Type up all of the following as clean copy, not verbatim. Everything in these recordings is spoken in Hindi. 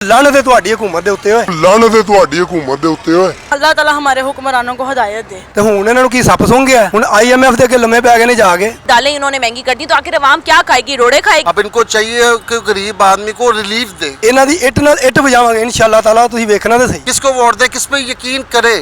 लानत है ਤੁਹਾਡੀ ਹਕੂਮਤ ਦੇ ਉੱਤੇ ਓਏ ਲਾਨਤ ਹੈ ਤੁਹਾਡੀ ਹਕੂਮਤ ਦੇ ਉੱਤੇ ਓਏ अल्लाह ताला हमारे हुक्मरानों को हिदायत दे। ਤੇ ਹੁਣ ਇਹਨਾਂ ਨੂੰ ਕੀ ਸੱਪ ਸੁੰਘ ਗਿਆ ਹੁਣ IMF ਦੇ ਅੱਗੇ ਲੰਮੇ ਪੈ ਗਏ ਨੇ ਜਾ ਕੇ दालें इन्होंने महंगी कर दी तो आखिर अवाम क्या खाएगी, रोड़े खाएगी। अब इनको चाहिए कि गरीब आदमी को रिलीफ दे। ਇਹਨਾਂ ਦੀ ਇੱਟ ਨਾਲ ਇੱਟ ਵਜਾਵਾਂਗੇ ਇਨਸ਼ਾਅੱਲਾ ਤਾਲਾ ਤੁਸੀਂ ਵੇਖਣਾ ਤੇ ਸਹੀ किसको वोट दे, किस पे यकीन करे।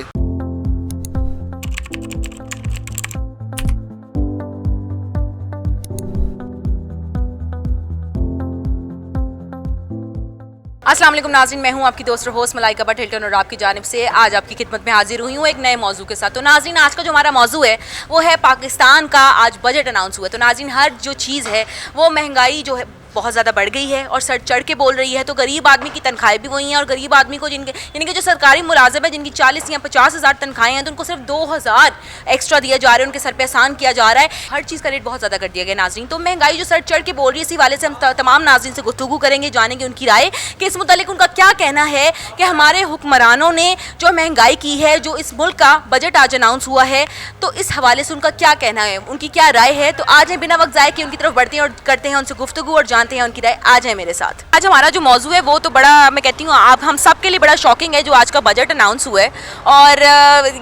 अस्सलाम वालेकुम नाज़रीन, मैं हूं आपकी दोस्त और होस्ट मलाइका भट्ट हिल्टन और आपकी जानिब से आज आपकी खिदमत में हाजिर हुई हूं एक नए मौजू के साथ। तो नाज़रीन, आज का जो हमारा मौजू है वो है पाकिस्तान का आज बजट अनाउंस हुआ है। तो नाज़रीन, हर जो चीज़ है वो महंगाई जो है बहुत ज़्यादा बढ़ गई है और सर चढ़ के बोल रही है। तो गरीब आदमी की तनख्वाहें भी वही हैं और गरीब आदमी को जिनके यानी कि जो सरकारी मुलाजिम है जिनकी 40 या 50 हज़ार तनख्वाहें हैं तो उनको सिर्फ 2000 एक्स्ट्रा दिया जा रहा है, उनके सर पे एहसान किया जा रहा है। हर चीज़ का रेट बहुत ज़्यादा कर दिया गया नाज़रीन। तो महंगाई जो सर चढ़ के बोल रही है इसी वाले से हम तमाम नाज़रीन से गुफ्तगू करेंगे, जानेंगे उनकी राय कि इस मुतालिक उनका क्या कहना है कि हमारे हुक्मरानों ने जो महंगाई की है, जो इस मुल्क का बजट आज अनाउंस हुआ है, तो इस हवाले से उनका क्या कहना है, उनकी क्या राय है। तो आज हम बिना वक्त ज़ाये कि उनकी तरफ बढ़ते हैं और करते हैं उनसे गुफ्तगू और जानते हैं उनकी राय। आज है मेरे साथ। आज हमारा जो मौजू है वो तो बड़ा, मैं कहती हूँ आप हम सब के लिए बड़ा शॉकिंग है जो आज का बजट अनाउंस हुआ है और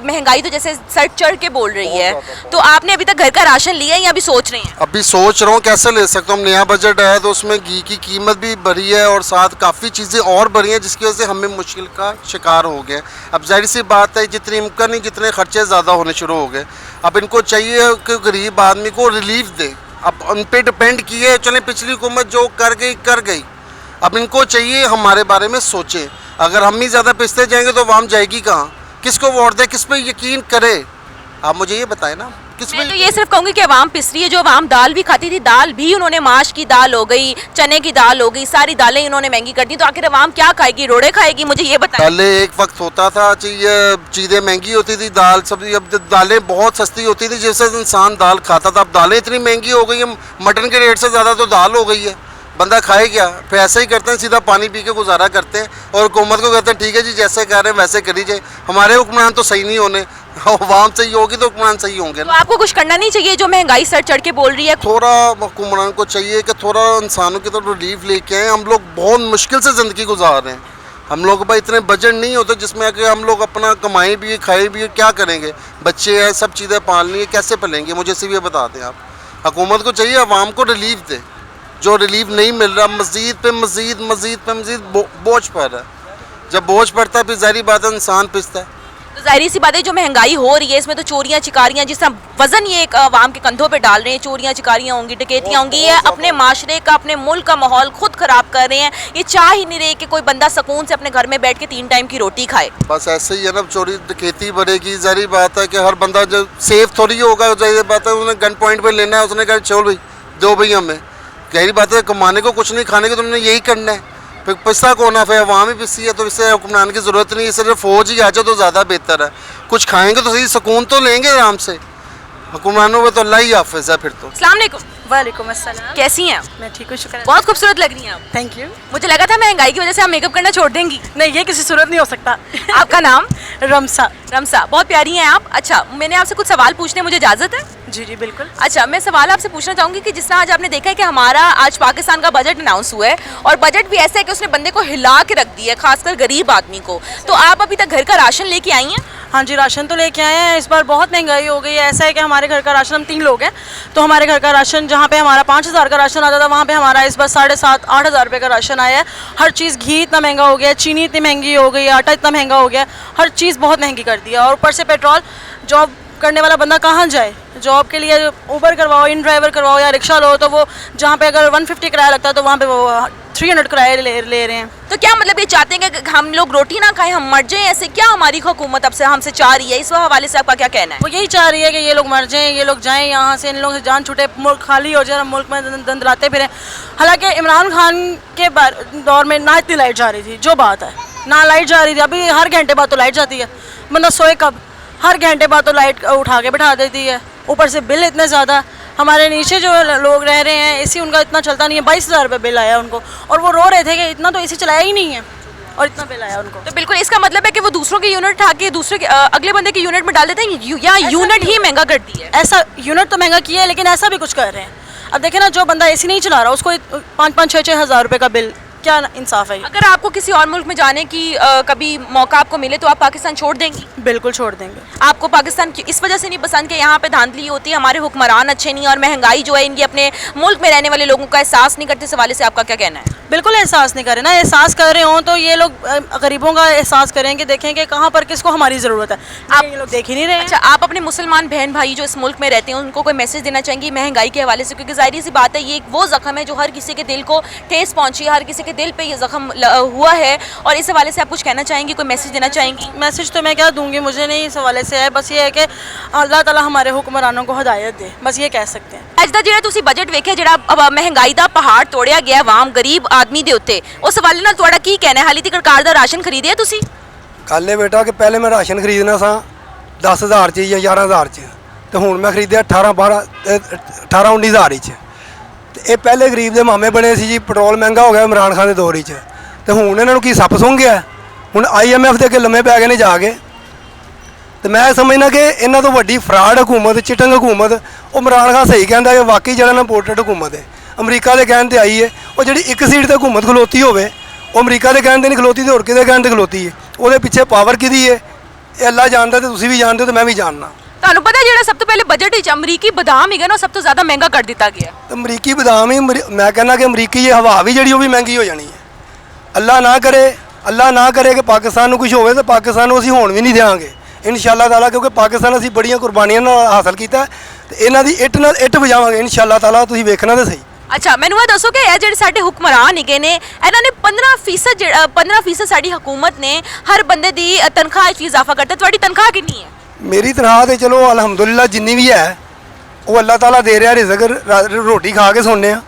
महंगाई तो जैसे सर चढ़ के बोल रही है। तो आपने अभी तक घर का राशन लिया है या अभी सोच रहे हैं? अभी सोच रहा हूँ कैसे ले सकता हूँ। नया बजट है तो उसमें घी की कीमत भी बढ़ी है और साथ काफ़ी चीज़ें और बढ़ी हैं जिसकी वजह से हमें मुश्किल का शिकार हो गए। अब जाहिर सी बात है जितनी इम्कान नहीं जितने खर्चे ज़्यादा होने शुरू हो गए। अब इनको चाहिए कि गरीब आदमी को रिलीफ दे। अब उन पर डिपेंड किए चलें, पिछली हुकूमत जो कर गई। अब इनको चाहिए हमारे बारे में सोचें। अगर हम ही ज़्यादा पिसते जाएंगे तो आवाम जाएगी कहाँ, किसको वोट दे, किस पे यकीन करे। आप मुझे ये बताएं ना किस मैं पे। तो ये सिर्फ कहूँगी कि अवाम पिस रही है। जो अवाम दाल भी खाती थी, दाल भी उन्होंने माश की दाल हो गई, चने की दाल हो गई, सारी दालें इन्होंने महंगी कर दी। तो आखिर अवाम क्या खाएगी, रोड़े खाएगी, मुझे ये बताएं। पहले एक वक्त होता था ये चीज़ें महंगी होती थी, दाल सब्जी। अब दालें बहुत सस्ती होती थी जिससे इंसान दाल खाता था। अब दालें इतनी महंगी हो गई है, मटन के रेट से ज़्यादा तो दाल हो गई है। बंदा खाए क्या, फिर ऐसे ही करते हैं, सीधा पानी पी के गुजारा करते हैं और हुकूमत को कहते हैं ठीक है जी जैसे कह रहे हैं वैसे कर लीजिए। हमारे हुक्मरान तो सही नहीं होने, अवाम सही होगी तो हुक्मरान सही होंगे तो ना। आपको कुछ करना नहीं चाहिए जो महंगाई सर चढ़ के बोल रही है? थोड़ा हुक्मरान को चाहिए कि थोड़ा इंसानों की तरफ रिलीफ लेके आए। हम लोग बहुत मुश्किल से ज़िंदगी गुजार रहे हैं। हम लोग भाई इतने बजट नहीं होते जिसमें कि हम लोग अपना कमाएं भी खाएं भी, क्या करेंगे, बच्चे हैं, सब चीज़ें पालनी है, कैसे पलेंगे। मुझे सिर्फ ये बता दें आप, हुकूमत को चाहिए अवाम को रिलीफ दे। जो रिलीफ नहीं मिल रहा, मज़ीद पे मज़ीद बोझ पड़ रहा है। जब बोझ पड़ता है फिर ज़ाहिर बात है इंसान पिसता है। तो जाहिर सी बात है जो महंगाई हो रही है इसमें तो चोरियां चिकारियां जिस वजन ये एक आवाम के कंधों पे डाल रहे हैं, चोरियां चिकारियां होंगी, डकैतियां होंगी, ये अपने माशरे का, अपने मुल्क का माहौल खुद खराब कर रहे हैं। ये चाह ही नहीं रहे कि कोई बंदा सुकून से अपने घर में बैठ के 3 टाइम की रोटी खाए। बस ऐसे ही है ना, चोरी डकैती बढ़ेगी। ज़ाहिर बात है कि हर बंदा जो सेफ थोड़ी होगा, ज़ाहिर बात है उसने गन पॉइंट पर लेना है, उसने कहा चलो भाई दो भाई हमें। गहरी बात है कमाने को कुछ नहीं, खाने को तुमने यही करना है। फिर पिस्सा कौन है, फिर अवाम ही पिस्सी है। तो इससे हुक्मरान की ज़रूरत नहीं है, सिर्फ फौज ही आ जाए तो ज़्यादा बेहतर है। कुछ खाएंगे तो सही, सुकून तो लेंगे आराम से। हुक्मरानों में तो अल्लाह ही हाफिज़ है फिर तो। अस्सलाम वालेकुम। वालेकुम अस्सलाम। कैसी हैं आप? मैं ठीक हूँ, शुक्र है। बहुत खूबसूरत लग रही हैं आप। Thank you. मुझे लगा था महंगाई की वजह से आप मेकअप करना छोड़ देंगी। नहीं, ये किसी सूरत नहीं हो सकता। आपका नाम? रमसा। रमसा, बहुत प्यारी हैं आप। अच्छा, मैंने आपसे कुछ सवाल पूछने, मुझे इजाज़त है? जी जी बिल्कुल। अच्छा, मैं सवाल आपसे पूछना चाहूँगी कि जिस तरह आज आपने देखा है कि हमारा आज पाकिस्तान का बजट अनाउंस हुआ है और बजट भी ऐसा है कि उसने बंदे को हिला के रख दिया है, खासकर गरीब आदमी को। तो आप अभी तक घर का राशन लेके आई हैं? हाँ जी, राशन तो लेके आए हैं। इस बार बहुत महंगाई हो गई है। ऐसा है कि हमारे घर का राशन, हम 3 लोग हैं, तो हमारे घर का राशन जहाँ पे हमारा 5000 का राशन आता था वहाँ पे हमारा इस बार 7,500-8 हज़ार रुपये का राशन आया है। हर चीज़, घी इतना महंगा हो गया है, चीनी इतनी महंगी हो गई है, आटा इतना महंगा हो गया है, हर चीज़ बहुत महंगी कर दी है। और ऊपर से पेट्रोल, जॉब करने वाला बंदा कहाँ जाए? जॉब के लिए ऊबर करवाओ, इन ड्राइवर करवाओ या रिक्शा लो, तो वो जहाँ पे अगर 150 किराया लगता है तो वहाँ पे वो 300 किराया ले रहे हैं। तो क्या मतलब ये चाहते हैं कि हम लोग रोटी ना खाएं, हम मर जाएं? ऐसे क्या हमारी हुकूमत अब से हमसे चाह रही है? इस हवाले से आपका क्या कहना है? वो यही चाह रही है कि ये लोग मर जाएं, ये लोग जाएं यहाँ से, इन लोगों से जान छूटे, मुल्क खाली हो जाए, मुल्क में दंदलाते फिरें। हालांकि इमरान खान के दौर में ना इतनी लाइट जा रही थी, जो बात है, ना लाइट जा रही थी। अभी हर घंटे बाद तो लाइट जाती है, बंदा सोए कब? हर घंटे बाद तो लाइट उठा के बैठा देती है। ऊपर से बिल इतने ज़्यादा। हमारे नीचे जो लोग रह रहे हैं, एसी उनका इतना चलता नहीं है, 22,000 रुपये बिल आया उनको, और वो रो रहे थे कि इतना तो एसी चलाया ही नहीं है और इतना बिल आया उनको। तो बिल्कुल इसका मतलब है कि वो दूसरों के यूनिट उठा के दूसरे के अगले बंदे के यूनिट में डाल देते हैं या यूनिट ही महंगा करती है? ऐसा यूनिट तो महंगा किया है, लेकिन ऐसा भी कुछ कर रहे हैं। अब देखें ना, जो बंदा एसी नहीं चला रहा उसको 5-5, 6-6 हज़ार रुपये का बिल क्या इंसाफ है ये? अगर आपको किसी और मुल्क में जाने की कभी मौका आपको मिले तो आप पाकिस्तान छोड़ देंगी? बिल्कुल छोड़ देंगे। आपको पाकिस्तान इस वजह से नहीं पसंद कि यहाँ पे धांधली होती है, हमारे हुक्मरान अच्छे नहीं और महंगाई जो है इनकी अपने मुल्क में रहने वाले लोगों का एहसास नहीं करते? इस हवाले से आपका क्या कहना है? बिल्कुल एहसास नहीं करें ना, एहसास कर रहे हों तो ये लोग गरीबों का एहसास करेंगे, देखेंगे कहाँ पर किसको हमारी ज़रूरत है। आप ये लोग देख ही नहीं रहे हैं। अच्छा, आप अपने मुसलमान बहन भाई जो इस मुल्क में रहते हैं उनको कोई मैसेज देना चाहेंगी महंगाई के हवाले से? क्योंकि जाहिर सी बात है ये वो जख्म है जो हर किसी के दिल को ठेस पहुंची है, हर किसी के दिल पे ये जख्म हुआ है, और इस हवाले से आप कुछ कहना चाहेंगी, कोई मैसेज देना चाहेंगी? मैसेज तो मैं क्या दूंगी, मुझे नहीं इस हवाले से है, बस ये है कि अल्लाह ताला हमारे हुक्मरानों को हिदायत दे, बस ये कह सकते हैं। ਅੱਜ ਦਾ ਜਿਹੜਾ ਤੁਸੀਂ ਬਜਟ ਵੇਖਿਆ ਜਿਹੜਾ ਮਹਿੰਗਾਈ ਦਾ ਪਹਾੜ ਤੋੜਿਆ ਗਿਆ ਆਵਾਮ ਗਰੀਬ ਆਦਮੀ ਦੇ ਉੱਤੇ, ਉਸ ਹਵਾਲੇ ਨਾਲ ਤੁਹਾਡਾ ਕੀ ਕਹਿਣਾ ਹੈ? ਹਾਲੀ ਤੱਕ ਸਰਕਾਰ ਦਾ ਰਾਸ਼ਨ ਖਰੀਦਿਆ ਤੁਸੀਂ? ਕੱਲ ਇਹ ਬੇਟਾ ਕਿ ਪਹਿਲੇ ਮੈਂ ਰਾਸ਼ਨ ਖਰੀਦਣਾ ਸਾਂ 10,000 ਚ ਜਾਂ 11,000 ਚ, ਤੇ ਹੁਣ ਮੈਂ ਖਰੀਦਿਆ 18-19,000 ਚ। ਤੇ ਇਹ ਪਹਿਲੇ ਗਰੀਬ ਦੇ ਮਾਮੇ ਬਣੇ ਸੀ ਜੀ, ਪੈਟਰੋਲ ਮਹਿੰਗਾ ਹੋ ਗਿਆ ਇਮਰਾਨ ਖਾਨ ਦੇ ਦੌਰ 'ਚ, ਤੇ ਹੁਣ ਇਹਨਾਂ ਨੂੰ ਕੀ ਸੱਪ ਸੁੰਘ ਗਿਆ? ਹੁਣ IMF ਦੇ ਅੱਗੇ ਲੰਮੇ ਪੈ ਗਏ ਨੇ ਜਾ ਕੇ। ਤੇ ਮੈਂ ਸਮਝਣਾ ਕਿ ਇਹਨਾਂ ਤੋਂ ਵੱਡੀ ਫਰਾਡ ਹਕੂਮਤ, ਚਿਟੰਗ ਹਕੂਮਤ, ਉਹ ਇਮਰਾਨ ਖਾਨ ਸਹੀ ਕਹਿੰਦਾ ਕਿ ਵਾਕਈ ਜਿਹੜਾ ਨਾ ਇੰਪੋਰਟਡ ਹਕੂਮਤ ਹੈ, ਅਮਰੀਕਾ ਦੇ ਕਹਿਣ ਤੇ ਆਈ ਹੈ। ਉਹ ਜਿਹੜੀ ਇੱਕ ਸੀਟ ਤੇ ਹਕੂਮਤ ਖਲੋਤੀ ਹੋਵੇ, ਉਹ ਅਮਰੀਕਾ ਦੇ ਕਹਿਣ ਤੇ ਨਹੀਂ ਖਲੋਤੀ, ਤੇ ਹੋਰ ਕਿਹਦੇ ਕਹਿਣ ਤੇ ਖਲੋਤੀ ਹੈ? ਉਹਦੇ ਪਿੱਛੇ ਪਾਵਰ ਕਿਹਦੀ ਹੈ ਇਹ ਅੱਲਾ ਜਾਣਦਾ, ਤੇ ਤੁਸੀਂ ਵੀ ਜਾਣਦੇ ਹੋ ਤੇ ਮੈਂ ਵੀ ਜਾਣਦਾ। ਤੁਹਾਨੂੰ ਪਤਾ ਜਿਹੜਾ ਸਭ ਤੋਂ ਪਹਿਲੇ ਬਜਟ ਵਿੱਚ ਅਮਰੀਕੀ ਬਦਾਮ ਹੈਗਾ ਨਾ, ਸਭ ਤੋਂ ਜ਼ਿਆਦਾ ਮਹਿੰਗਾ ਕਰ ਦਿੱਤਾ ਗਿਆ। ਤੇ ਅਮਰੀਕੀ ਬਦਾਮ ਹੀ ਮੈਂ ਕਹਿੰਦਾ ਕਿ ਅਮਰੀਕੀ ਇਹ ਹਵਾ ਵੀ ਜਿਹੜੀ ਉਹ ਵੀ ਮਹਿੰਗੀ ਹੋ ਜਾਣੀ ਹੈ। ਅੱਲਾ ਨਾ ਕਰੇ ਕਿ ਪਾਕਿਸਤਾਨ ਨੂੰ ਕੁਝ ਹੋਵੇ, ਤਾਂ ਪਾਕਿਸਤਾਨ ਨੂੰ ਅਸੀਂ ਹੋਣ ਵੀ ਨਹੀਂ ਦੇਵਾਂਗੇ ਇਨਸ਼ਾਅੱਲਾ ਤਾਲਾ, ਕਿਉਂਕਿ ਪਾਕਿਸਤਾਨ ਅਸੀਂ ਬੜੀਆਂ ਕੁਰਬਾਨੀਆਂ ਨਾਲ ਹਾਸਲ ਕੀਤਾ, ਤੇ ਇਹਨਾਂ ਦੀ ਇੱਟ ਨਾਲ ਇੱਟ ਵਜਾਵਾਂਗੇ ਇਨਸ਼ਾਅੱਲਾ ਤਾਲਾ, ਤੁਸੀਂ ਵੇਖਣਾ ਤਾਂ ਸਹੀ। ਅੱਛਾ, ਮੈਨੂੰ ਇਹ ਦੱਸੋ ਕਿ ਇਹ ਜਿਹੜੇ ਸਾਡੇ ਹੁਕਮਰਾਨ ਹੈਗੇ ਨੇ ਇਹਨਾਂ ਨੇ 15% ਸਾਡੀ ਹਕੂਮਤ ਨੇ ਹਰ ਬੰਦੇ ਦੀ ਤਨਖਾਹ 'ਚ ਇਜ਼ਾਫਾ ਕਰਤਾ। ਤੁਹਾਡੀ ਤਨਖਾਹ ਕਿੰਨੀ ਹੈ? ਮੇਰੀ ਤਨਖਾਹ ਤੇ ਚਲੋ ਅਲਹਮਦੁਲਿਲਾ ਜਿੰਨੀ ਵੀ ਹੈ ਉਹ ਅੱਲਾਹ ਤਾਲਾ ਦੇ ਰਿਹਾ ਰਿਜ਼ਕ, ਰੋਟੀ ਖਾ ਕੇ ਸੌਂਦੇ ਆ,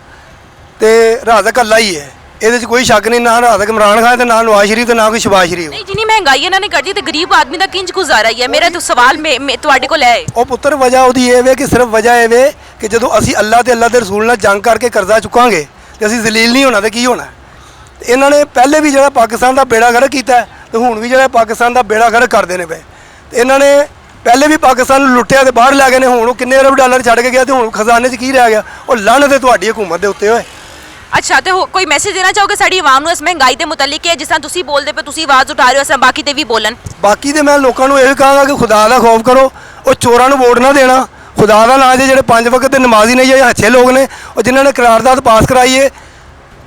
ਤੇ ਰਾਜ਼ਕ ਅੱਲਾ ਹੀ ਹੈ, ਇਹਦੇ 'ਚ ਕੋਈ ਸ਼ੱਕ ਨਹੀਂ। ਨਾ ਰਾਜ਼ਕ ਇਮਰਾਨ ਖਾਨ ਤੇ ਨਾ ਨਵਾਜ਼ ਸ਼ਰੀਫ ਤੇ ਨਾ ਕੋਈ ਸ਼ਬਾਜ਼ ਸ਼ਰੀਫ। ਨਹੀਂ, ਜਿੰਨੀ ਮਹਿੰਗਾਈ ਇਹਨਾਂ ਨੇ ਕਰਦੀ ਤੇ ਗਰੀਬ ਆਦਮੀ ਦਾ ਕਿੰਜ ਗੁਜ਼ਾਰਾ ਹੀ ਹੈ? ਮੇਰਾ ਤਾਂ ਸਵਾਲ ਤੁਹਾਡੇ ਕੋਲ ਹੈ। ਉਹ ਪੁੱਤਰ ਵਜ੍ਹਾ ਉਹਦੀ ਇਹ ਵੇ ਕਿ ਸਿਰਫ ਵਜ੍ਹਾ ਇਹ ਵੇ ਕਿ ਜਦੋਂ ਅਸੀਂ ਅੱਲਾਹ ਤੇ ਅੱਲਾਹ ਦੇ ਰਸੂਲ ਨਾਲ ਜੰਗ ਕਰਕੇ ਕਰਜ਼ਾ ਚੁੱਕਾਂਗੇ ਤੇ ਅਸੀਂ ਜ਼ਲੀਲ ਨਹੀਂ ਹੋਣਾ, ਤੇ ਕੀ ਹੋਣਾ? ਇਹਨਾਂ ਨੇ ਪਹਿਲੇ ਵੀ ਜਿਹੜਾ ਪਾਕਿਸਤਾਨ ਦਾ ਬੇੜਾ ਗਰਕ ਕੀਤਾ, ਤੇ ਹੁਣ ਵੀ ਜਿਹੜਾ ਪਾਕਿਸਤਾਨ ਦਾ ਬੇੜਾ ਗਰਕ ਕਰਦੇ ਨੇ ਪਏ। ਤੇ ਇਹਨਾਂ ਨੇ ਪਹਿਲੇ ਵੀ ਪਾਕਿਸਤਾਨ ਨੂੰ ਲੁੱਟਿਆ ਤੇ ਬਾਹਰ ਲੈ ਗਏ ਨੇ, ਹੁਣ ਉਹ ਕਿੰਨੇ ਅਰਬ ਡਾਲਰ ਛੱਡ ਕੇ ਗਿਆ, ਤੇ ਹੁਣ ਖਜ਼ਾਨੇ 'ਚ ਕੀ ਰਹਿ ਗਿਆ? ਉਹ ਲਾਹਨਤ ਹੈ ਤੁਹਾਡੀ ਹਕੂਮਤ ਦੇ ਉੱਤੇ ਹੋਏ। ਅੱਛਾ, ਤੇ ਕੋਈ ਮੈਸੇਜ ਦੇਣਾ ਚਾਹੋਗੇ ਸਾਡੀ ਆਵਾਮ ਨੂੰ ਇਸ ਮਹਿੰਗਾਈ ਦੇ ਮੁਤਲਕ? ਹੈ ਜਿਸ ਤਰ੍ਹਾਂ ਤੁਸੀਂ ਬੋਲਦੇ ਪਏ, ਤੁਸੀਂ ਆਵਾਜ਼ ਉਠਾ ਰਹੇ ਹੋ, ਇਸ ਤਰ੍ਹਾਂ ਬਾਕੀ ਤੇ ਵੀ ਬੋਲਣ। ਬਾਕੀ ਤੇ ਮੈਂ ਲੋਕਾਂ ਨੂੰ ਇਹ ਕਹਾਂਗਾ ਕਿ ਖੁਦਾ ਦਾ ਖੌਫ ਕਰੋ, ਉਹ ਚੋਰਾਂ ਨੂੰ ਵੋਟ ਨਾ ਦੇਣਾ। ਖੁਦਾ ਦਾ ਨਾਂ ਜਿਹੜੇ 5 ਵਕਤ ਦੇ ਨਮਾਜ਼ੀ ਨੇ ਜਾਂ ਅੱਛੇ ਲੋਕ ਨੇ, ਉਹ ਜਿਨ੍ਹਾਂ ਨੇ ਕਰਾਰਦਾਦ ਪਾਸ ਕਰਾਈ ਹੈ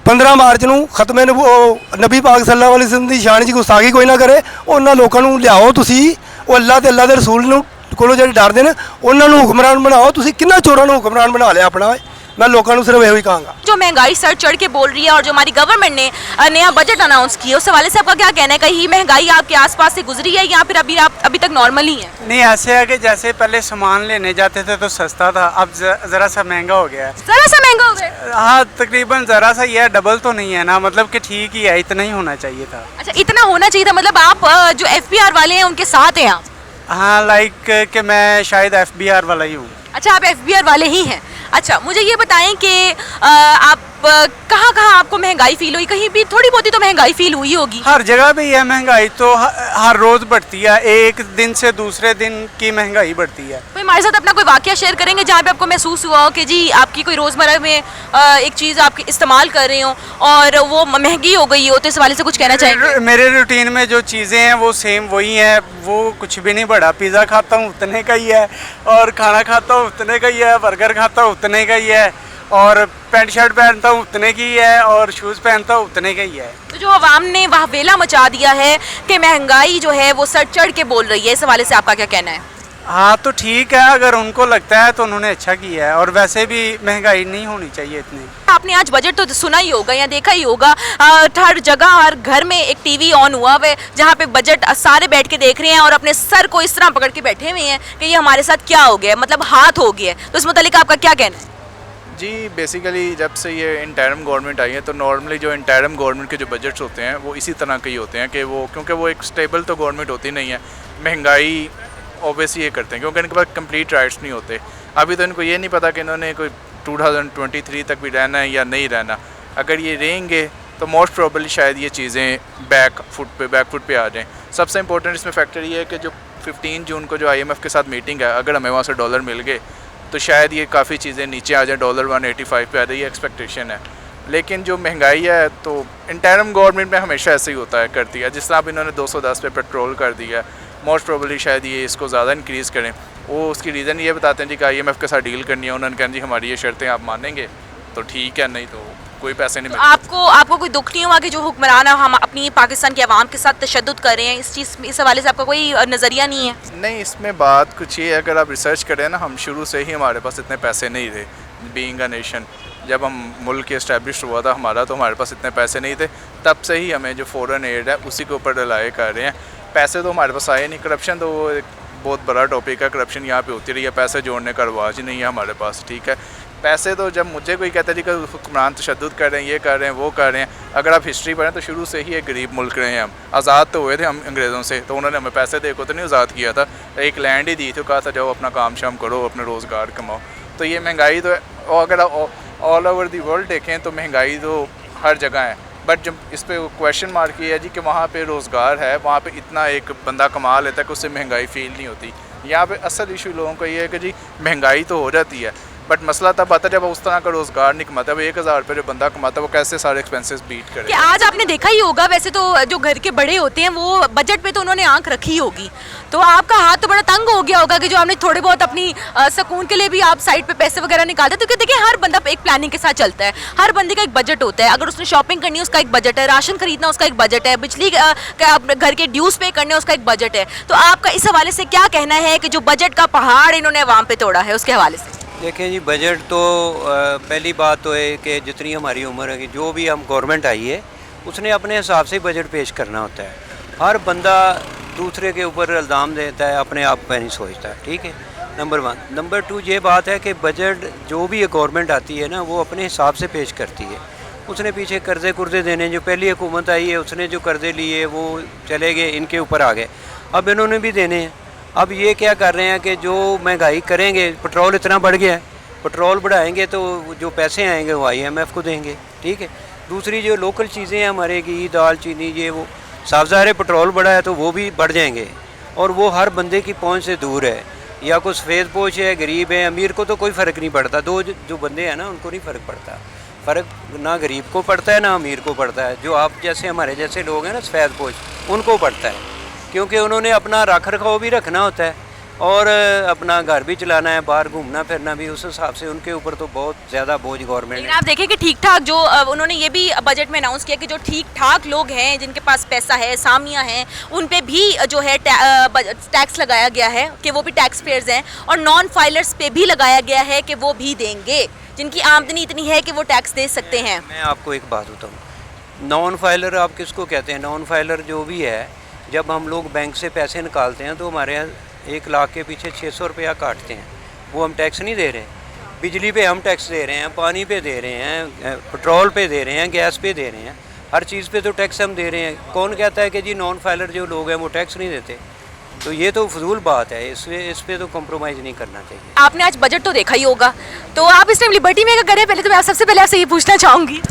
15 ਮਾਰਚ ਨੂੰ ਖਤਮੇ ਨਬੀ ਪਾਕ ਸੱਲੱਲਾਹੁ ਅਲੈਹਿ ਵਸੱਲਮ ਦੀ ਸ਼ਾਨ 'ਚ ਗੁਸਤਾਖੀ ਕੋਈ ਨਾ ਕਰੇ, ਉਹਨਾਂ ਲੋਕਾਂ ਨੂੰ ਲਿਆਓ ਤੁਸੀਂ, ਉਹ ਅੱਲਾਹ ਤੇ ਅੱਲਾਹ ਦੇ ਰਸੂਲ ਨੂੰ ਕੋਲੋਂ ਜਿਹੜੇ ਡਰਦੇ ਨੇ ਉਹਨਾਂ ਨੂੰ ਹੁਕਮਰਾਨ ਬਣਾਓ। ਤੁਸੀਂ ਕਿੰਨਾ ਚੋਰਾਂ ਨੂੰ ਹੁਕਮਰਾਨ ਬਣਾ ਲਿਆ ਆਪਣਾ? मैं लोगों को सिर्फ यही कहूँगा। जो महंगाई सर चढ़ के बोल रही है और जो हमारी गवर्नमेंट ने नया बजट अनाउंस किया, उस हवाले से आपका क्या कहना है? कहीं महंगाई आपके आसपास से गुजरी है या फिर अभी तक नॉर्मल ही है? नहीं, ऐसे है कि जैसे पहले सामान लेने जाते थे तो सस्ता था, अब ज़रा सा महंगा हो गया है। ज़रा सा महंगा हो गया? हाँ, तकरीबन ज़रा सा ही है, डबल तो नहीं है ना, मतलब कि ठीक ही है, इतना ही होना चाहिए था। अच्छा, इतना होना चाहिए था, मतलब आप जो FBR वाले हैं उनके साथ हैं आप? हाँ, लाइक कि मैं शायद FBR वाला ही हूँ। अच्छा, आप FBR वाले ही हैं। अच्छा, मुझे ये बताएं कि आप कहाँ कहाँ आपको महंगाई फील हुई? कहीं भी थोड़ी बहुत ही तो महंगाई फील हुई होगी। हर जगह भी है महंगाई, तो हर रोज़ बढ़ती है, एक दिन से दूसरे दिन की महंगाई बढ़ती है। कोई हमारे साथ अपना कोई वाकया शेयर करेंगे जहाँ पे आपको महसूस हुआ हो कि जी आपकी कोई रोज़मर्रा में एक चीज़ आप इस्तेमाल कर रहे हो और वो महंगी हो गई हो, तो इस वाले से कुछ कहना चाहेंगे? मेरे रूटीन में जो चीज़ें हैं वो सेम वही हैं, वो कुछ भी नहीं बढ़ा। पिज़्ज़ा खाता हूँ उतने का ही है, और खाना खाता हूँ उतने का ही है, बर्गर खाता हूँ उतने का ही है, और पैंट शर्ट पहनता हूँ उतने की है, और शूज़ पहनता हूँ उतने का ही है। तो जो अवाम ने वह वेला मचा दिया है कि महंगाई जो है वो सर चढ़ के बोल रही है, इस हवाले से आपका क्या कहना है? हाँ, तो ठीक है, अगर उनको लगता है तो उन्होंने अच्छा किया है, और वैसे भी महंगाई नहीं होनी चाहिए इतनी। आपने आज बजट तो सुना ही होगा या देखा ही होगा, हर जगह हर घर में एक टीवी ऑन हुआ हुआ है जहाँ पे बजट सारे बैठ के देख रहे हैं और अपने सर को इस तरह पकड़ के बैठे हुए हैं कि ये हमारे साथ क्या हो गया, मतलब हाथ हो गया। तो इस मुतालिक आपका क्या कहना है? जी, बेसिकली जब से ये इंटरिम गवर्नमेंट आई है तो नॉर्मली जो इंटरिम गवर्नमेंट के जो बजट्स होते हैं वो इसी तरह के ही होते हैं कि वो, क्योंकि वो एक स्टेबल तो गवर्नमेंट होती नहीं है, महंगाई ऑब्वियसली ये करते हैं क्योंकि इनके पास कंप्लीट राइट्स नहीं होते। अभी तो इनको ये नहीं पता कि इन्होंने कोई 2023 तक भी रहना है या नहीं रहना। अगर ये रहेंगे तो मोस्ट प्रोबेबली शायद ये चीज़ें बैक फुट पे आ जाएं। सबसे इंपॉर्टेंट इसमें फैक्टर ये है कि जो 15 जून को जो IMF के साथ मीटिंग है, अगर हमें वहाँ से डॉलर मिल गए तो शायद ये काफ़ी चीज़ें नीचे आ जाए, डॉलर 185 पे आ जाए, ये एक्सपेक्टेशन है। लेकिन जो महंगाई है तो इंटरम गवर्नमेंट में हमेशा ऐसे ही होता है, करती है। जिस तरह अब इन्होंने 210 पे पेट्रोल कर दिया, मोस्ट प्रोबेबली शायद ये इसको ज़्यादा इंक्रीज़ करें। वो उसकी रीज़न ये बताते हैं जी कि IMF के साथ डील करनी है, उन्होंने कहा जी हमारी ये शर्तें आप मानेंगे तो ठीक है, नहीं तो कोई पैसे नहीं तो मिलते। आपको कोई दुख नहीं हुआ कि जो हुक्मरान है हम अपनी पाकिस्तान के अवाम के साथ तशद्दुद कर रहे हैं, इस हवाले से आपका कोई नज़रिया नहीं है? नहीं, इसमें बात कुछ ये है, अगर आप रिसर्च करें ना, हम शुरू से ही हमारे पास इतने पैसे नहीं थे। बीइंग अ नेशन, जब हम मुल्क इस्टेब्लिश हुआ था हमारा, तो हमारे पास इतने पैसे नहीं थे। तब से ही हमें जो फ़ॉरेन एड है उसी के ऊपर रिलाय कर रहे हैं। पैसे तो हमारे पास आए नहीं। करप्शन तो वो एक बहुत बड़ा टॉपिक है, करप्शन यहाँ पे होती रही है, पैसे जोड़ने का रवाज ही नहीं है हमारे पास, ठीक है। पैसे तो जब मुझे कोई कहता है जी कि हुक्मरान तशद्दुद कर रहे हैं, ये कर रहे हैं, वो कर रहे हैं, अगर आप हिस्ट्री पढ़ें तो शुरू से ही एक गरीब मुल्क रहे हैं हम। आज़ाद तो हुए थे हम अंग्रेज़ों से, तो उन्होंने हमें पैसे देकर तो नहीं आज़ाद किया था, एक लैंड ही दी थी, कहा था जाओ अपना काम शाम करो, अपने रोज़गार कमाओ। तो ये महंगाई तो है, और अगर ऑल ओवर दी वर्ल्ड देखें तो महंगाई तो हर जगह है। बट जब इस पर क्वेश्चन मार्क ये है जी कि वहाँ पे रोज़गार है, वहाँ पे इतना एक बंदा कमा लेता है कि उससे महंगाई फील नहीं होती। यहाँ पे असल इशू लोगों का ये है कि जी महंगाई तो हो जाती है, बट मसला तब आता है जब उस तरह का रोज़गार नहीं कमाता। अब 1000 रुपये जो बंदा कमाता है वो कैसे सारे एक्सपेंसेस बीट करे। कि आज आपने देखा ही होगा, वैसे तो जो घर के बड़े होते हैं वो बजट पे तो उन्होंने आंख रखी होगी, तो आपका हाथ तो बड़ा तंग हो गया होगा कि जो आपने थोड़े बहुत अपनी सुकून के लिए भी आप साइड पे पैसे वगैरह निकालते हैं। तो देखिए हर बंदा एक प्लानिंग के साथ चलता है, हर बंदे का एक बजट होता है। अगर उसने शॉपिंग करनी है उसका एक बजट है, राशन खरीदना उसका एक बजट है, बिजली घर के ड्यूज पे करने उसका एक बजट है। तो आपका इस हवाले से क्या कहना है कि जो बजट का पहाड़ इन्होंने अवाम पे तोड़ा है उसके हवाले से? देखिए जी, बजट तो पहली बात तो है कि जितनी हमारी उम्र है कि जो भी हम गवर्नमेंट आई है उसने अपने हिसाब से बजट पेश करना होता है। हर बंदा दूसरे के ऊपर इल्ज़ाम देता है, अपने आप पर नहीं सोचता, ठीक है, नंबर 1। नंबर 2 ये बात है कि बजट जो भी गवर्नमेंट आती है ना वो अपने हिसाब से पेश करती है। उसने पीछे कर्ज़े कुर्ज़े देने, जो पहली हुकूमत आई है उसने जो कर्ज़े लिए वो चले गए, इनके ऊपर आ गए, अब इन्होंने भी देने हैं। अब ये क्या कर रहे हैं कि जो महंगाई करेंगे, पेट्रोल इतना बढ़ गया है, पेट्रोल बढ़ाएंगे तो जो पैसे आएंगे वो IMF को देंगे, ठीक है। दूसरी जो लोकल चीज़ें हैं हमारे घी दाल चीनी ये वो, साफ ज़ाहिर है पेट्रोल बढ़ा है तो वो भी बढ़ जाएंगे, और वो हर बंदे की पहुंच से दूर है। या कोई सफ़ेद पोश है, गरीब है, अमीर को तो कोई फ़र्क नहीं पड़ता। दो जो बंदे हैं ना उनको नहीं फ़र्क पड़ता। फ़र्क ना गरीब को पड़ता है ना अमीर को पड़ता है। जो आप जैसे हमारे जैसे लोग हैं ना सफ़ेद पोश, उनको पड़ता है, क्योंकि उन्होंने अपना रख रखाव भी रखना होता है और अपना घर भी चलाना है, बाहर घूमना फिरना भी। उस हिसाब से उनके ऊपर तो बहुत ज़्यादा बोझ गवर्नमेंट लेकिन है। आप देखें कि ठीक ठाक जो उन्होंने ये भी बजट में अनाउंस किया कि जो ठीक ठाक लोग हैं जिनके पास पैसा है, सामियाँ हैं, उन पे भी जो है टैक्स लगाया गया है कि वो भी टैक्स पेयर्स हैं, और नॉन फाइलर्स पे भी लगाया गया है कि वो भी देंगे, जिनकी आमदनी इतनी है कि वो टैक्स दे सकते हैं। मैं आपको एक बात बताऊँ, नॉन फाइलर आप किसको कहते हैं? नॉन फाइलर जो भी है, जब हम लोग बैंक से पैसे निकालते हैं तो हमारे यहाँ 1 लाख के पीछे 600 रुपया काटते हैं, वो हम टैक्स नहीं दे रहे। बिजली पे हम टैक्स दे रहे हैं, पानी पे दे रहे हैं, पेट्रोल पे दे रहे हैं, गैस पे दे रहे हैं, हर चीज़ पे तो टैक्स हम दे रहे हैं। कौन कहता है कि जी नॉन फाइलर जो लोग हैं वो टैक्स नहीं देते? तो ये तो फजूल बात है, इस पे तो कम्प्रोमाइज़ नहीं करना चाहिए। आपने आज बजट तो देखा ही होगा, तो आप इस टाइम लिबर्टी में क्या करें? पहले तो मैं सबसे पहले आपसे ये पूछना चाहूँगी।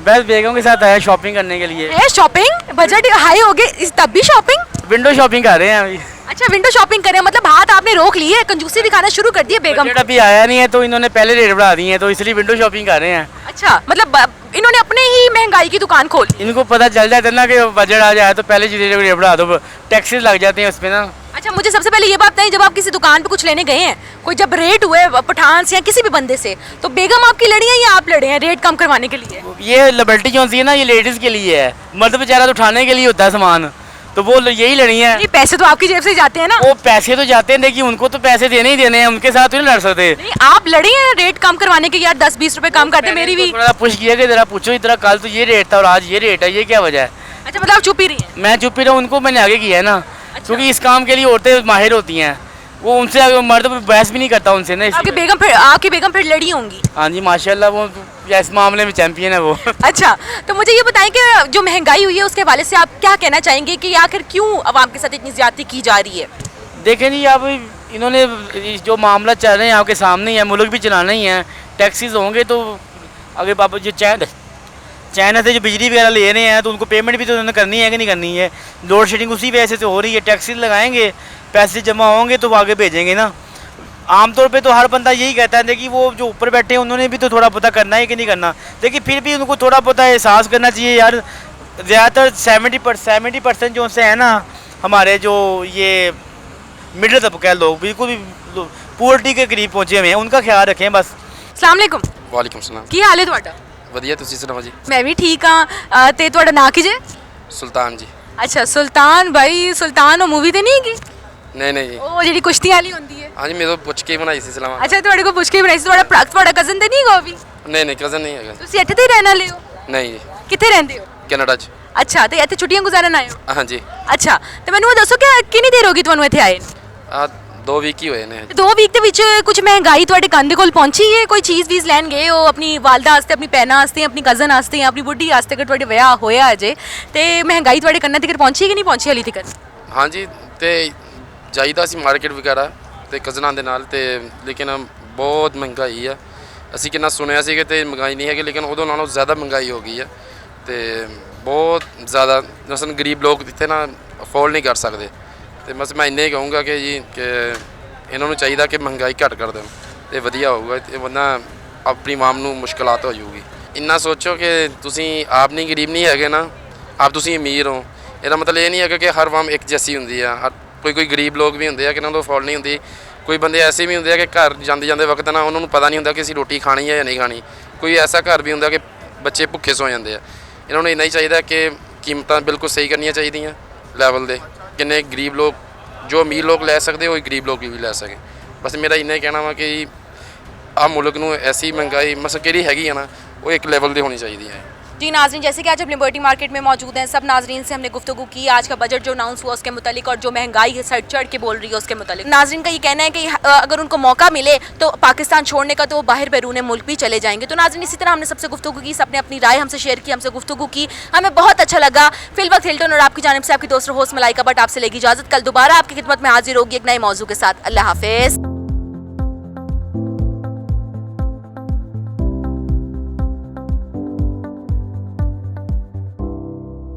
बस बेगम के साथ आया शॉपिंग करने के लिए। है शॉपिंग, बजट हाई हो गए तब भी शॉपिंग? विंडो शॉपिंग कर रहे हैं अभी। अच्छा, विंडो शॉपिंग करें, मतलब हाथ आपने रोक लिए, कंजूसी दिखाना शुरू कर दिए बेगम। बजट अभी आया नहीं है तो इन्होंने पहले रेट बढ़ा दिए हैं, तो इसलिए विंडो शॉपिंग कर रहे हैं। अच्छा, मतलब इन्होंने अपने ही महंगाई की दुकान खोली। इनको पता चल जाता है ना कि बजट आ जाए तो पहले चीज़ें रेट बढ़ा दो, टैक्सेस लग जाते हैं उस पर ना। अच्छा, मुझे सबसे पहले ये बात बताइए, जब आप किसी दुकान पे कुछ लेने गए हैं, कोई जब रेट हुए पठान से या किसी भी बंदे से, तो बेगम आपकी लड़ी है या आप लड़े हैं रेट कम करवाने के लिए? ये लिबर्टी जो है ना, ये लेडीज़ के लिए है, मर्द बेचारा तो उठाने के लिए होता है सामान, तो वो यही लड़ी है। नहीं, पैसे तो आपकी जेब से ही जाते हैं ना। वो पैसे तो जाते हैं, लेकिन उनको तो पैसे देने ही देने हैं, उनके साथ तो नहीं लड़ सकते। नहीं, आप लड़े हैं रेट कम करवाने के, यार 10-20 रुपए कम करते मेरी भी। थोड़ा पुश किया कि जरा पूछो, इतना कल तो ये रेट था और आज ये रेट है, ये क्या वजह है? अच्छा, मतलब आप चुप ही रही हैं? मैं चुप ही रहा, उनको मैंने आगे किया है ना, क्योंकि इस काम के लिए औरतें माहिर होती हैं, वो उनसे मर्द बहस भी नहीं करता उनसे ना। आपकी बेगम फिर लड़ी होंगी? हाँ जी, माशाल्लाह, वो इस मामले में चैंपियन है वो। अच्छा, तो मुझे ये बताएं कि जो महंगाई हुई है उसके हवाले से आप क्या कहना चाहेंगे कि आखिर क्यों अवाम के साथ इतनी ज्यादती की जा रही है? देखें जी, अब इन्होंने जो मामला चल रहे हैं आपके सामने ही है, मुल्क भी चलाना ही है, टैक्सेस होंगे तो अगर बाबा जो चाइना से जो बिजली वगैरह ले रहे हैं तो उनको पेमेंट भी तो उन्होंने करनी है कि नहीं करनी है। लोड शेडिंग उसी वजह से हो रही है, टैक्सेस लगाएंगे, पैसे जमा होंगे तो वो आगे भेजेंगे ना। आमतौर पे तो हर बंदा यही कहता है कि वो जो ऊपर बैठे हैं उन्होंने भी तो थोड़ा पता करना है कि नहीं करना, लेकिन फिर भी उनको थोड़ा पता एहसास करना चाहिए यार। ज़्यादातर 70% जो से है ना हमारे जो ये मिडिल तबका लोग बिल्कुल भी पोवर्टी के करीब पहुँचे हुए हैं, उनका ख्याल रखें बस। अस्सलाम वालेकुम, वालेकुम सलाम। ਕੀ ਹਾਲ ਹੈ ਤੁਹਾਡਾ? ਵਧੀਆ, ਤੁਸੀਂ ਸੁਣਾਓ ਜੀ? ਮੈਂ ਵੀ ਠੀਕ ਹਾਂ। ਤੇ ਤੁਹਾਡਾ ਨਾਂ ਕੀ ਜੇ? ਸੁਲਤਾਨ ਜੀ। ਅੱਛਾ ਸੁਲਤਾਨ ਭਾਈ, ਸੁਲਤਾਨ ਉਹ ਮੂਵੀ ਤੇ ਨਹੀਂ ਹੈਗੀ? ਨਹੀਂ ਨਹੀਂ ਜੀ, ਉਹ ਜਿਹੜੀ ਕੁਸ਼ਤੀ ਵਾਲੀ ਹੁੰਦੀ ਹੈ। ਹਾਂਜੀ ਮੇਰੇ ਤੋਂ ਪੁੱਛ ਕੇ ਬਣਾਈ ਸੀ ਸਲਾਮ। ਅੱਛਾ ਤੁਹਾਡੇ ਕੋਲ ਪੁੱਛ ਕੇ ਬਣਾਈ ਸੀ। ਤੁਹਾਡਾ ਕਜ਼ਨ ਤੇ ਨਹੀਂ ਹੈਗਾ ਉਹ ਵੀ? ਨਹੀਂ ਨਹੀਂ ਕਜ਼ਨ ਨਹੀਂ ਹੈਗਾ। ਤੁਸੀਂ ਇੱਥੇ ਤੇ ਹੀ ਰਹਿਣ ਵਾਲੇ ਹੋ? ਨਹੀਂ ਜੀ, ਕਿੱਥੇ ਰਹਿੰਦੇ ਹੋ? ਕੈਨੇਡਾ 'ਚ। ਅੱਛਾ, ਤੇ ਇੱਥੇ ਛੁੱਟੀਆਂ ਗੁਜ਼ਾਰਨ ਆਏ ਹੋ? ਹਾਂਜੀ। ਅੱਛਾ, ਤੇ ਮੈਨੂੰ ਇਹ ਦੱਸੋ ਕਿ ਕਿੰਨੀ ਦੇਰ ਹੋ ਗਈ ਤੁਹਾਨੂੰ ਇੱਥੇ ਆਏ ਨੂੰ? ਆ 2 ਵੀਕ ਹੀ ਹੋਏ ਨੇ। 2 ਵੀਕ ਦੇ ਵਿੱਚ ਕੁਝ ਮਹਿੰਗਾਈ ਤੁਹਾਡੇ ਕੰਨ ਦੇ ਕੋਲ ਪਹੁੰਚੀ ਹੈ? ਕੋਈ ਚੀਜ਼ ਵੀਜ਼ ਲੈਣ ਗਏ ਹੋ ਆਪਣੀ ਵਾਲਦਾ ਵਾਸਤੇ, ਆਪਣੀ ਭੈਣਾਂ ਵਾਸਤੇ, ਆਪਣੀ ਕਜ਼ਨ ਵਾਸਤੇ, ਆਪਣੀ ਬੁੱਢੀ ਵਾਸਤੇ, ਅਗਰ ਤੁਹਾਡੇ ਵਿਆਹ ਹੋਇਆ ਅਜੇ, ਤੇ ਮਹਿੰਗਾਈ ਤੁਹਾਡੇ ਕੰਨਾਂ ਤੱਕ ਪਹੁੰਚੀ ਕਿ ਨਹੀਂ ਪਹੁੰਚੀ ਹਾਲੇ ਤੱਕ? ਹਾਂਜੀ, ਤੇ ਜਾਈਦਾ ਸੀ ਮਾਰਕੀਟ ਵਗੈਰਾ ਤੇ ਕਜ਼ਨਾਂ ਦੇ ਨਾਲ, ਤੇ ਲੇਕਿਨ ਬਹੁਤ ਮਹਿੰਗਾਈ ਆ। ਅਸੀਂ ਕਿੰਨਾ ਸੁਣਿਆ ਸੀ ਕਿ ਤੇ ਮਹਿੰਗਾਈ ਨਹੀਂ ਹੈਗੀ, ਲੇਕਿਨ ਉਦੋਂ ਨਾਲੋਂ ਜ਼ਿਆਦਾ ਮਹਿੰਗਾਈ ਹੋ ਗਈ ਆ, ਤੇ ਬਹੁਤ ਜ਼ਿਆਦਾ। ਮਸਲਨ ਗਰੀਬ ਲੋਕ ਇੱਥੇ ਨਾ ਅਫੋਰਡ ਨਹੀਂ ਕਰ ਸਕਦੇ। ਤੇ ਬਸ ਮੈਂ ਇੰਨਾ ਹੀ ਕਹੂੰਗਾ ਕਿ ਜੀ ਕਿ ਇਹਨਾਂ ਨੂੰ ਚਾਹੀਦਾ ਕਿ ਮਹਿੰਗਾਈ ਘੱਟ ਕਰ ਦੇਣ ਤੇ ਵਧੀਆ ਹੋਊਗਾ, ਤੇ ਬੰਦਾ ਆਪਣੀ ਆਵਾਮ ਨੂੰ ਮੁਸ਼ਕਲਾਤ ਹੋ ਜਾਊਗੀ। ਇੰਨਾ ਸੋਚੋ ਕਿ ਤੁਸੀਂ ਆਪ ਨਹੀਂ ਗਰੀਬ ਨਹੀਂ ਹੈਗੇ ਨਾ, ਆਪ ਤੁਸੀਂ ਅਮੀਰ ਹੋ। ਇਹਦਾ ਮਤਲਬ ਇਹ ਨਹੀਂ ਹੈਗਾ ਕਿ ਹਰ ਆਵਾਮ ਇੱਕ ਜੈਸੀ ਹੁੰਦੀ ਆ। ਕੋਈ ਗਰੀਬ ਲੋਕ ਵੀ ਹੁੰਦੇ ਆ ਕਿ ਇਹਨਾਂ ਨੂੰ ਅਫੋਰਡ ਨਹੀਂ ਹੁੰਦੀ। ਕੋਈ ਬੰਦੇ ਐਸੇ ਵੀ ਹੁੰਦੇ ਆ ਕਿ ਘਰ ਜਾਂਦੇ ਵਕਤ ਨਾ ਉਹਨਾਂ ਨੂੰ ਪਤਾ ਨਹੀਂ ਹੁੰਦਾ ਕਿ ਅਸੀਂ ਰੋਟੀ ਖਾਣੀ ਹੈ ਜਾਂ ਨਹੀਂ ਖਾਣੀ। ਕੋਈ ਐਸਾ ਘਰ ਵੀ ਹੁੰਦਾ ਕਿ ਬੱਚੇ ਭੁੱਖੇ ਸੌ ਜਾਂਦੇ ਆ। ਇਹਨਾਂ ਨੂੰ ਇੰਨਾ ਹੀ ਚਾਹੀਦਾ ਕਿ ਕੀਮਤਾਂ ਬਿਲਕੁਲ ਸਹੀ ਕਰਨੀਆਂ ਚਾਹੀਦੀਆਂ ਲੈਵਲ ਦੇ। ਕਿੰਨੇ ਗਰੀਬ ਲੋਕ ਜੋ ਅਮੀਰ ਲੋਕ ਲੈ ਸਕਦੇ ਉਹ ਗਰੀਬ ਲੋਕ ਵੀ ਲੈ ਸਕੇ। ਬਸ ਮੇਰਾ ਇੰਨਾ ਹੀ ਕਹਿਣਾ ਵਾ ਕਿ ਆਹ ਮੁਲਕ ਨੂੰ ਐਸੀ ਮਹਿੰਗਾਈ ਮਸਲ ਕਿਹੜੀ हैगी ना वो एक लेवल ਦੀ होनी चाहिए है। जी नाजरीन, जैसे कि आज हम लिबर्टी मार्केट में मौजूद हैं, सब नाजरीन से हमने गुफ्तगू की आज का बजट जो अनाउंस हुआ उसके मुतालिक, और जो महंगाई है सर चढ़ के बोल रही है उसके मुतालिक। नाजरीन का ये कहना है कि अगर उनको मौका मिले तो पाकिस्तान छोड़ने का तो वो बाहर बैरून मुल्क भी चले जाएंगे। तो नाजरीन इसी तरह हमने सबसे गुफ्तगू की, सबने अपनी राय हमसे शेयर की, हमसे गुफ्तगू की, हमें बहुत अच्छा लगा। फिलवक्त हिल्टन और आपकी जानिब से आपकी दोस्त होस्ट मलाइका भट्ट आपसे लेगी इजाज़त। कल दोबारा आपकी खिदमत में हाजिर होगी एक नए मौजू के साथ। अल्लाह हाफिज़।